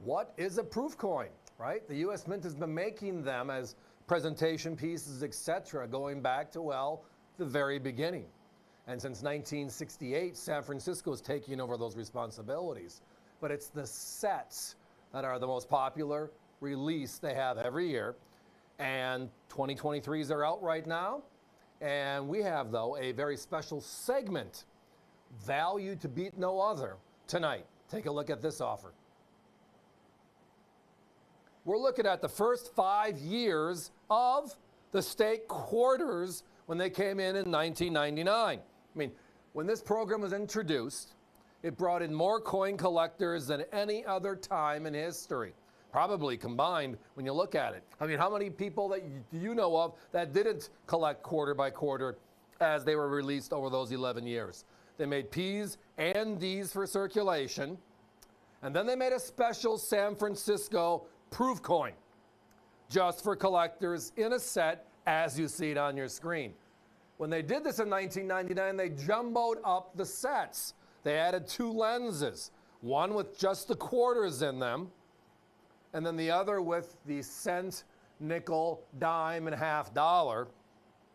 What is a proof coin, right? The U.S. Mint has been making them as presentation pieces, etc., going back to, well, the very beginning. And since 1968, San Francisco is taking over those responsibilities. But it's the sets that are the most popular release they have every year. And 2023s are out right now. And we have, though, a very special segment, value to beat no other, tonight. Take a look at this offer. We're looking at the first 5 years of the state quarters when they came in 1999. I mean, when this program was introduced, it brought in more coin collectors than any other time in history. Probably combined when you look at it. I mean, how many people that you know of that didn't collect quarter by quarter as they were released over those 11 years? They made P's and D's for circulation, and then they made a special San Francisco proof coin just for collectors in a set as you see it on your screen. When they did this in 1999, they jumboed up the sets. They added 2 lenses, one with just the quarters in them, and then the other with the cent, nickel, dime, and half dollar.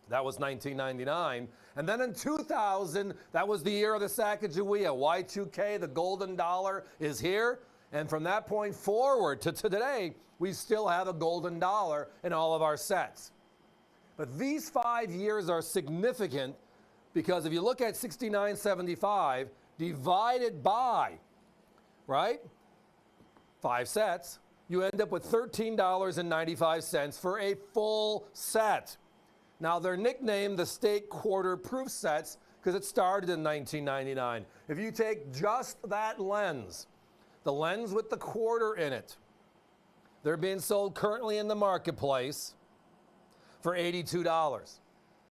That was 1999. And then in 2000, that was the year of the Sacagawea. Y2K, the golden dollar, is here. And from that point forward to today, we still have a golden dollar in all of our sets. But these 5 years are significant because if you look at 69.75 divided by, right, 5 sets, you end up with $13.95 for a full set. Now, they're nicknamed the state quarter proof sets because it started in 1999. If you take just that lens, the lens with the quarter in it, they're being sold currently in the marketplace for $82,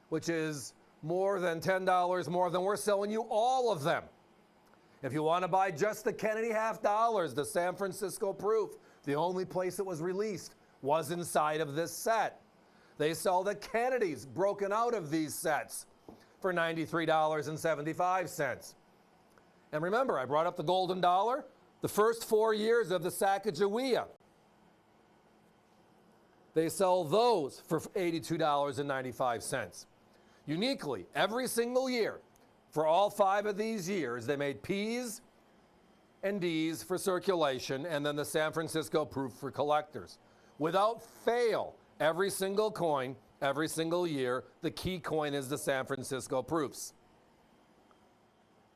which is more than $10 more than we're selling you all of them. If you want to buy just the Kennedy half dollars, the San Francisco proof, the only place it was released was inside of this set. They sell the Kennedys broken out of these sets for $93.75. And remember, I brought up the golden dollar, the first 4 years of the Sacagawea. They sell those for $82.95. Uniquely, every single year, for all 5 of these years, they made P's and D's for circulation and then the San Francisco proof for collectors. Without fail, every single coin, every single year, the key coin is the San Francisco proofs.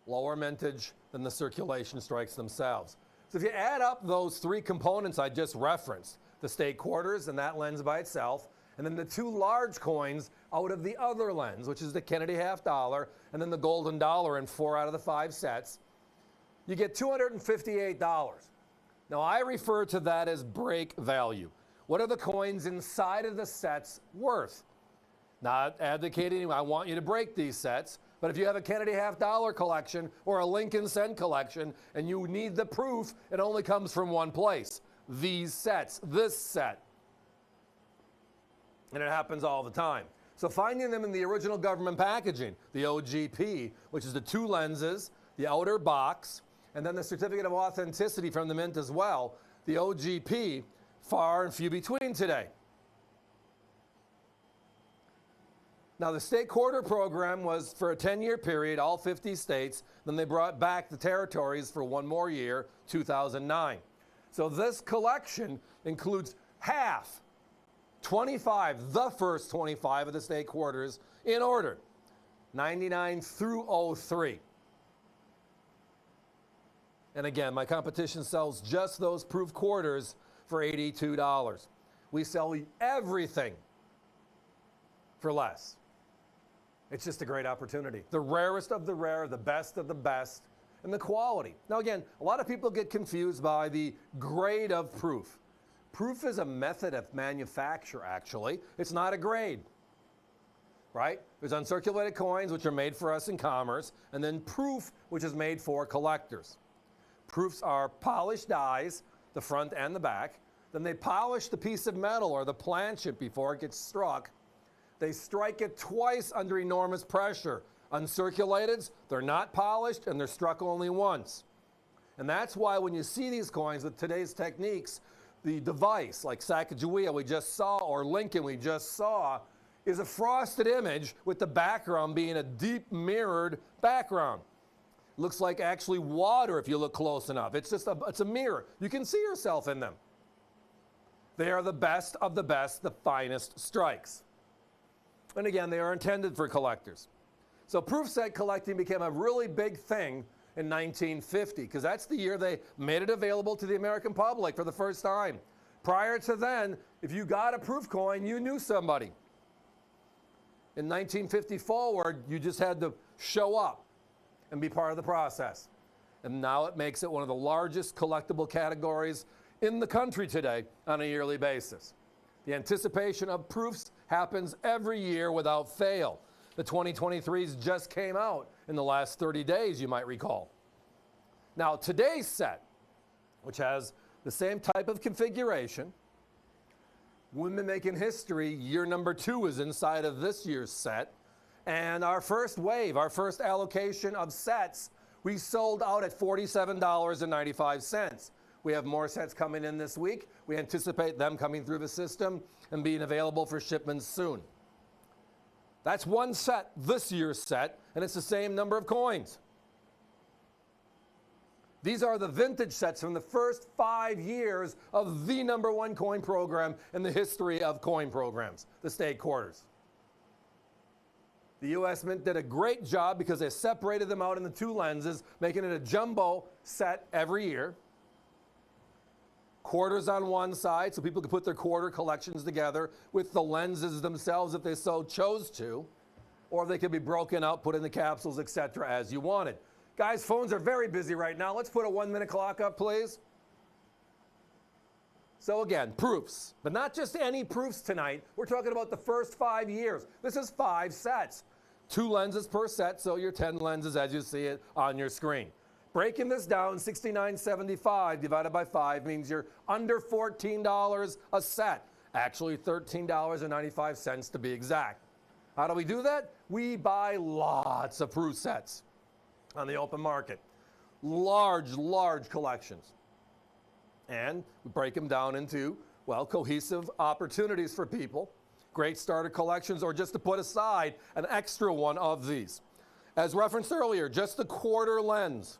Lower mintage than the circulation strikes themselves. So if you add up those 3 components I just referenced, the state quarters and that lens by itself, and then the 2 large coins out of the other lens, which is the Kennedy half dollar, and then the golden dollar in 4 out of the 5 sets, you get $258. Now, I refer to that as break value. What are the coins inside of the sets worth? Not advocating I want you to break these sets, but if you have a Kennedy half dollar collection or a Lincoln cent collection and you need the proof, it only comes from one place. These sets, this set. And it happens all the time. So finding them in the original government packaging, the OGP, which is the 2 lenses, the outer box, and then the certificate of authenticity from the Mint as well, the OGP, far and few between today. Now, the state quarter program was for a 10-year period, all 50 states. Then they brought back the territories for 1 more year, 2009. So this collection includes half, 25, the first 25 of the state quarters in order, 99 through 03. And again, my competition sells just those proof quarters for $82. We sell everything for less. It's just a great opportunity. The rarest of the rare, the best of the best, and the quality. Now again, a lot of people get confused by the grade of proof. Proof is a method of manufacture, actually. It's not a grade, right? There's uncirculated coins, which are made for us in commerce, and then proof, which is made for collectors. Proofs are polished dies, the front and the back. Then they polish the piece of metal or the planchet before it gets struck. They strike it twice under enormous pressure. Uncirculateds, they're not polished and they're struck only once. And that's why when you see these coins with today's techniques, the device like Sacagawea we just saw or Lincoln we just saw is a frosted image with the background being a deep mirrored background. Looks like actually water if you look close enough. It's a mirror. You can see yourself in them. They are the best of the best, the finest strikes. And again, they are intended for collectors. So proof set collecting became a really big thing in 1950 because that's the year they made it available to the American public for the first time. Prior to then, if you got a proof coin, you knew somebody. In 1950 forward, you just had to show up and be part of the process. And now it makes it one of the largest collectible categories in the country today on a yearly basis. The anticipation of proofs happens every year without fail. The 2023s just came out in the last 30 days, you might recall. Now, today's set, which has the same type of configuration, Women Making History, year number 2 is inside of this year's set. And our first wave, our first allocation of sets, we sold out at $47.95. We have more sets coming in this week. We anticipate them coming through the system and being available for shipments soon. That's one set, this year's set, and it's the same number of coins. These are the vintage sets from the first 5 years of the #1 coin program in the history of coin programs, the state quarters. The U.S. Mint did a great job because they separated them out into 2 lenses, making it a jumbo set every year. Quarters on one side so people could put their quarter collections together with the lenses themselves if they so chose to, or they could be broken out, put in the capsules, etc. as you wanted. Guys, phones are very busy right now. Let's put a 1-minute clock up, please. So again, proofs, but not just any proofs tonight. We're talking about the first 5 years. This is 5 sets. 2 lenses per set, so your 10 lenses as you see it on your screen. Breaking this down, $69.75 divided by 5 means you're under $14 a set. Actually, $13.95 to be exact. How do we do that? We buy lots of proof sets on the open market. Large collections. And we break them down into, well, cohesive opportunities for people, great starter collections, or just to put aside an extra one of these. As referenced earlier, just the quarter lens.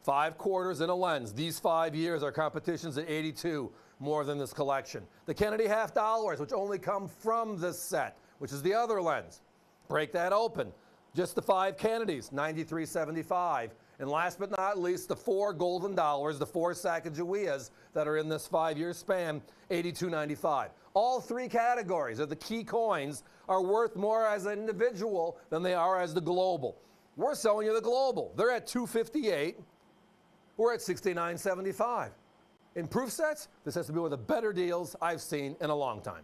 5 quarters in a lens. These 5 years, our competition's at 82, more than this collection. The Kennedy half dollars, which only come from this set, which is the other lens. Break that open. Just the 5 Kennedys, $93.75. And last but not least, the 4 golden dollars, the 4 Sacagaweas that are in this 5-year span, $82.95. All 3 categories of the key coins are worth more as an individual than they are as the global. We're selling you the global. They're at $258. We're at $69.75. In proof sets, this has to be one of the better deals I've seen in a long time.